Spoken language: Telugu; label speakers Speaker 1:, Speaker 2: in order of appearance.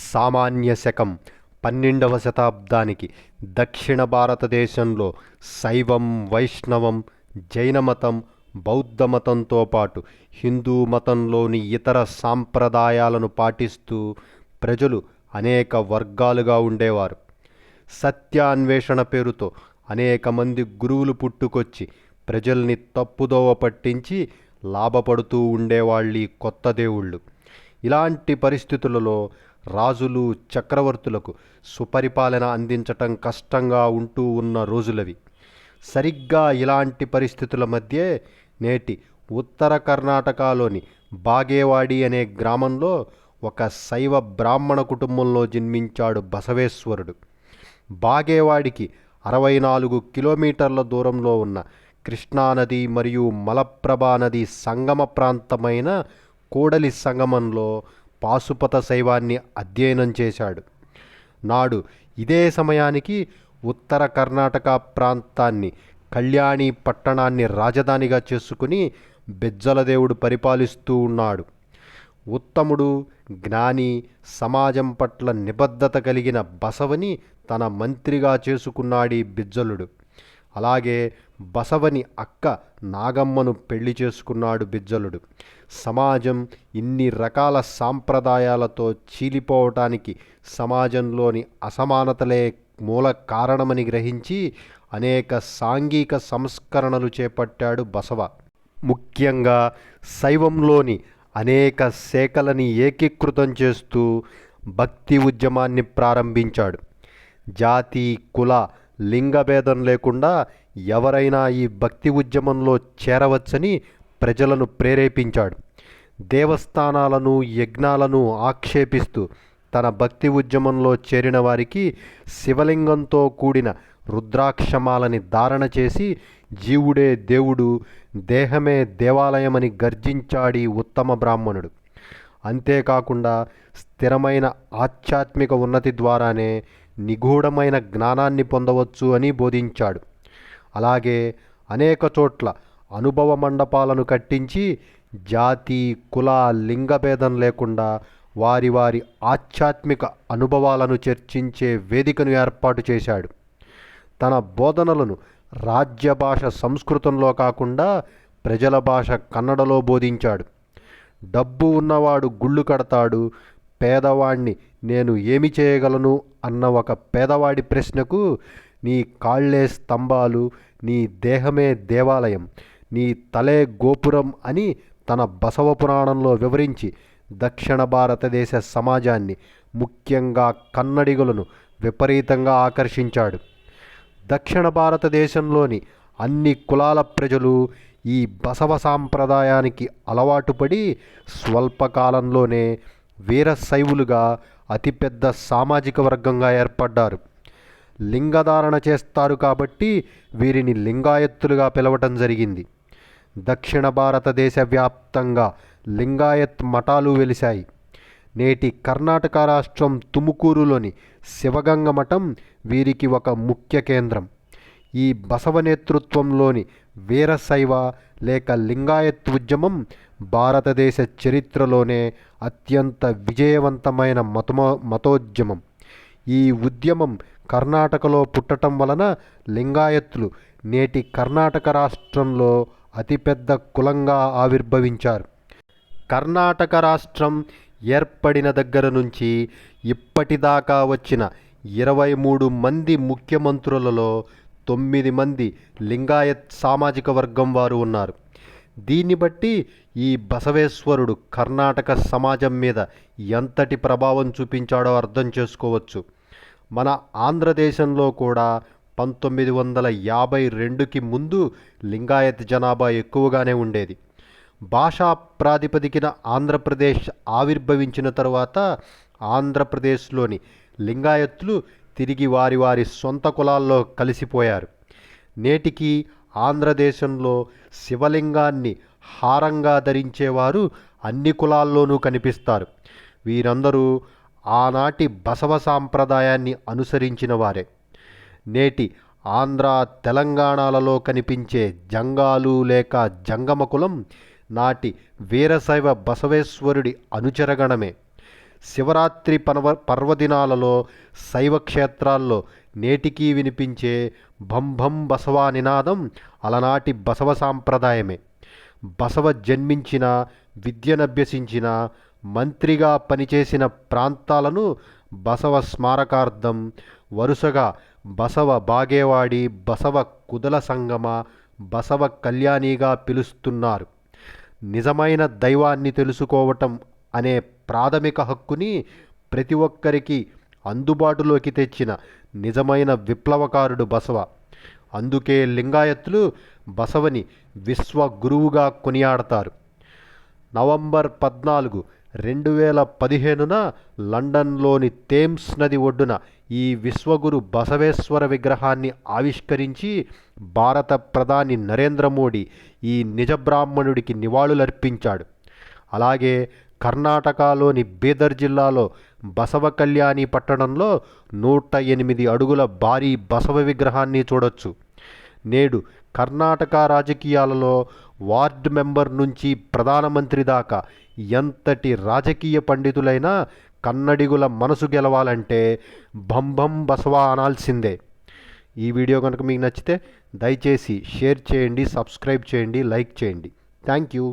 Speaker 1: సామాన్య శకం 12వ శతాబ్దానికి దక్షిణ భారతదేశంలో శైవం, వైష్ణవం, జైనమతం, బౌద్ధమతంతో పాటు హిందూ మతంలోని ఇతర సాంప్రదాయాలను పాటిస్తూ ప్రజలు అనేక వర్గాలుగా ఉండేవారు. సత్యాన్వేషణ పేరుతో అనేక మంది గురువులు పుట్టుకొచ్చి ప్రజల్ని తప్పుదోవ పట్టించి లాభపడుతూ ఉండేవాళ్ళీ కొత్త దేవుళ్ళు. ఇలాంటి పరిస్థితులలో రాజులు, చక్రవర్తులకు సుపరిపాలన అందించటం కష్టంగా ఉంటూ ఉన్న రోజులవి. సరిగ్గా ఇలాంటి పరిస్థితుల మధ్యే నేటి ఉత్తర కర్ణాటకలోని బాగేవాడి అనే గ్రామంలో ఒక శైవ బ్రాహ్మణ కుటుంబంలో జన్మించాడు బసవేశ్వరుడు. బాగేవాడికి 64 కిలోమీటర్ల దూరంలో ఉన్న కృష్ణానది మరియు మలప్రభా నది సంగమ ప్రాంతమైన కూడలి సంగమంలో పాశుపత శైవాన్ని అధ్యయనం చేశాడు. నాడు ఇదే సమయానికి ఉత్తర కర్ణాటక ప్రాంతాన్ని, కళ్యాణి పట్టణాన్ని రాజధానిగా చేసుకుని బెజ్జలదేవుడు పరిపాలిస్తూ ఉన్నాడు. ఉత్తముడు, జ్ఞాని, సమాజం పట్ల నిబద్ధత కలిగిన బసవని తన మంత్రిగా చేసుకున్నాడీ బిజ్జలుడు. అలాగే బసవని అక్క నాగమ్మను పెళ్లి చేసుకున్నాడు బిజ్జలుడు. సమాజం ఇన్ని రకాల సాంప్రదాయాలతో చీలిపోవటానికి సమాజంలోని అసమానతలే మూల కారణమని గ్రహించి అనేక సాంఘిక సంస్కరణలు చేపట్టాడు బసవ. ముఖ్యంగా శైవంలోని అనేక శాఖలని ఏకీకృతం చేస్తూ భక్తి ఉద్యమాన్ని ప్రారంభించాడు. జాతి, కుల, లింగభేదం లేకుండా ఎవరైనా ఈ భక్తి ఉద్యమంలో చేరవచ్చని ప్రజలను ప్రేరేపించాడు. దేవస్థానాలను, యజ్ఞాలను ఆక్షేపిస్తూ తన భక్తి ఉద్యమంలో చేరిన వారికి శివలింగంతో కూడిన రుద్రాక్షమాలని ధారణ చేసి జీవుడే దేవుడు, దేహమే దేవాలయమని గర్జించాడీ ఉత్తమ బ్రాహ్మణుడు. అంతేకాకుండా స్థిరమైన ఆధ్యాత్మిక ఉన్నతి ద్వారానే నిగూఢమైన జ్ఞానాన్ని పొందవచ్చు అని బోధించాడు. అలాగే అనేక చోట్ల అనుభవ మండపాలను కట్టించి జాతి, కుల, లింగభేదం లేకుండా వారి వారి ఆధ్యాత్మిక అనుభవాలను చర్చించే వేదికను ఏర్పాటు చేశాడు. తన బోధనలను రాజ్య భాష సంస్కృతంలో కాకుండా ప్రజల భాష కన్నడలో బోధించాడు. డబ్బు ఉన్నవాడు గుళ్ళు కడతాడు, పేదవాణ్ణి నేను ఏమి చేయగలను అన్న ఒక పేదవాడి ప్రశ్నకు నీ కాళ్ళే స్తంభాలు, నీ దేహమే దేవాలయం, నీ తలే గోపురం అని తన బసవ పురాణంలో వివరించి దక్షిణ భారతదేశ సమాజాన్ని, ముఖ్యంగా కన్నడిగులను విపరీతంగా ఆకర్షించాడు. దక్షిణ భారతదేశంలోని అన్ని కులాల ప్రజలు ఈ బసవ సాంప్రదాయానికి అలవాటుపడి స్వల్పకాలంలోనే వీరశైవులుగా అతిపెద్ద సామాజిక వర్గంగా ఏర్పడ్డారు. లింగధారణ చేస్తారు కాబట్టి వీరిని లింగాయత్తులుగా పిలవటం జరిగింది. దక్షిణ భారతదేశ వ్యాప్తంగా లింగాయత్ మఠాలు వెలిశాయి. నేటి కర్ణాటక రాష్ట్రం తుముకూరులోని శివగంగ మఠం వీరికి ఒక ముఖ్య కేంద్రం. ఈ బసవ నేతృత్వంలోని వీరశైవ లేక లింగాయత్ ఉద్యమం భారతదేశ చరిత్రలోనే అత్యంత విజయవంతమైన మతోద్యమం. ఈ ఉద్యమం కర్ణాటకలో పుట్టటం వలన లింగాయత్లు నేటి కర్ణాటక రాష్ట్రంలో అతిపెద్ద కులంగా ఆవిర్భవించారు. కర్ణాటక రాష్ట్రం ఏర్పడిన దగ్గర నుంచి ఇప్పటిదాకా వచ్చిన 23 మంది ముఖ్యమంత్రులలో 9 మంది లింగాయత్ సామాజిక వర్గం వారు ఉన్నారు. దీన్ని బట్టి ఈ బసవేశ్వరుడు కర్ణాటక సమాజం మీద ఎంతటి ప్రభావం చూపించాడో అర్థం చేసుకోవచ్చు. మన ఆంధ్రదేశంలో కూడా 1952కి ముందు లింగాయత్ జనాభా ఎక్కువగానే ఉండేది. భాషా ప్రాతిపదికన ఆంధ్రప్రదేశ్ ఆవిర్భవించిన తరువాత ఆంధ్రప్రదేశ్లోని లింగాయత్లు తిరిగి వారి వారి సొంత కులాల్లో కలిసిపోయారు. నేటికి ఆంధ్రదేశంలో శివలింగాన్ని హారంగా ధరించేవారు అన్ని కులాల్లోనూ కనిపిస్తారు. వీరందరూ ఆనాటి బసవ సాంప్రదాయాన్ని అనుసరించిన వారే. నేటి ఆంధ్ర, తెలంగాణలలో కనిపించే జంగాలు లేక జంగమ కులం నాటి వీరశైవ బసవేశ్వరుడి అనుచరగణమే. శివరాత్రి పర్వదినాలలో శైవ క్షేత్రాల్లో నేటికీ వినిపించే భం భం బసవా నినాదం అలనాటి బసవ సాంప్రదాయమే. బసవ జన్మించిన, విద్యనభ్యసించిన, మంత్రిగా పనిచేసిన ప్రాంతాలను బసవ స్మారకార్థం వరుసగా బసవ బాగేవాడి, బసవ కుదల సంగమ, బసవ కళ్యాణిగా పిలుస్తున్నారు. నిజమైన దైవాన్ని తెలుసుకోవటం అనే ప్రాథమిక హక్కుని ప్రతి ఒక్కరికి అందుబాటులోకి తెచ్చిన నిజమైన విప్లవకారుడు బసవ. అందుకే లింగాయత్తులు బసవని విశ్వ గురువుగా కొనియాడతారు. నవంబర్ 14, 2015న లండన్లోని థేమ్స్ నది ఒడ్డున ఈ విశ్వగురు బసవేశ్వర విగ్రహాన్ని ఆవిష్కరించి భారత ప్రధాని నరేంద్ర మోడీ ఈ నిజబ్రాహ్మణుడికి నివాళులర్పించాడు. అలాగే కర్ణాటకలోని బీదర్ జిల్లాలో బసవ కళ్యాణి పట్టణంలో 108 అడుగుల భారీ బసవ విగ్రహాన్ని చూడొచ్చు. నేడు కర్ణాటక రాజకీయాలలో వార్డు మెంబర్ నుంచి ప్రధానమంత్రి దాకా ఎంతటి రాజకీయ పండితులైనా కన్నడిగుల మనసు గెలవాలంటే భంభం బసవా అనాల్సిందే. ఈ వీడియో కనుక మీకు నచ్చితే దయచేసి షేర్ చేయండి, సబ్స్క్రైబ్ చేయండి, లైక్ చేయండి. Thank you.